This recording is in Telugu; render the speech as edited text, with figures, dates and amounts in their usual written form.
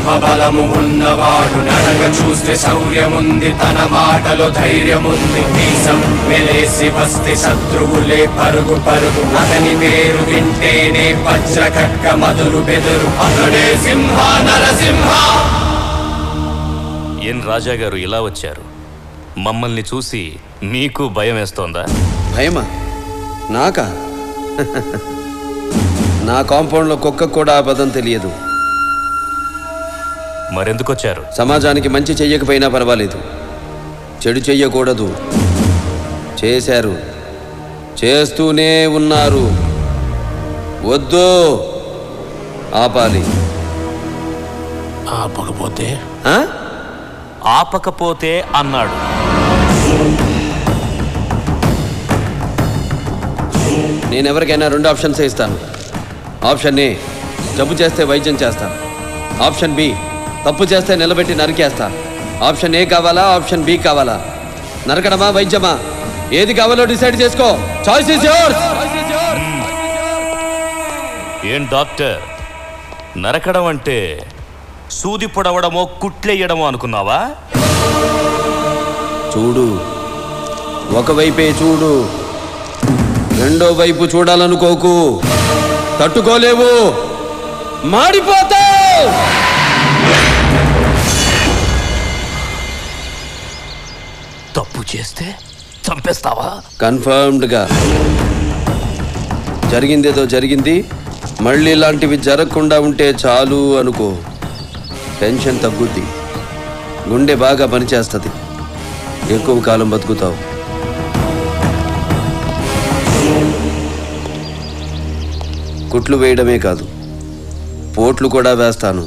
సింహబలము ఉన్నవాడు, నడక చూస్తే శౌర్యముంది, తన మాటలో ధైర్యముంది. మీసం మెలేసి వస్తే శత్రువులే పరుగు పరుగు, అతని పేరు వింటేనే వజ్ర ఖడ్గ మధురు బెదురు. అతడే సింహ నరసింహ. ఏం రాజా గారు ఇలా వచ్చారు? మమ్మల్ని చూసి మీకు భయం వేస్తోందా? భయమా? నాకా? నా కాంపౌండ్లో కుక్క కూడా ఆ పదం తెలియదు. మరెందుకు వచ్చారు? సమాజానికి మంచి చెయ్యకపోయినా పర్వాలేదు, చెడు చెయ్యకూడదు. చేశారు, చేస్తూనే ఉన్నారు. వద్దు, ఆపాలి. ఆపకపోతే? ఆపకపోతే అన్నాడు. నేను ఎవరికైనా 2 ఆప్షన్స్ ఇస్తాను. ఆప్షన్ ఏ, జబ్బు చేస్తే వైద్యం చేస్తాను. ఆప్షన్ బి, తప్పు చేస్తే నిలబెట్టి నరికేస్తా. ఆప్షన్ ఏ కావాలా, ఆప్షన్ బి కావాలా? నరకడమా, వైద్యమా? ఏది కావాలో డిసైడ్ చేసుకో. Choice is yours. ఏం డాక్టర్, నరకడం అంటే సూది పొడవడమో కుట్లెయ్యడమో అనుకున్నావా? చూడు, ఒకవైపే చూడు, రెండో వైపు చూడాలనుకోకు. తట్టుకోలేవు, మాడిపోతావు. తప్పు చేస్తే చంపేస్తావా? కన్ఫర్మ్డ్గా. జరిగిందేదో జరిగింది, మళ్ళీ ఇలాంటివి జరగకుండా ఉంటే చాలు అనుకో. టెన్షన్ తగ్గుద్ది, గుండె బాగా పనిచేస్తుంది, ఎక్కువ కాలం బతుకుతావు. కుట్లు వేయడమే కాదు, పోట్లు కూడా వేస్తాను.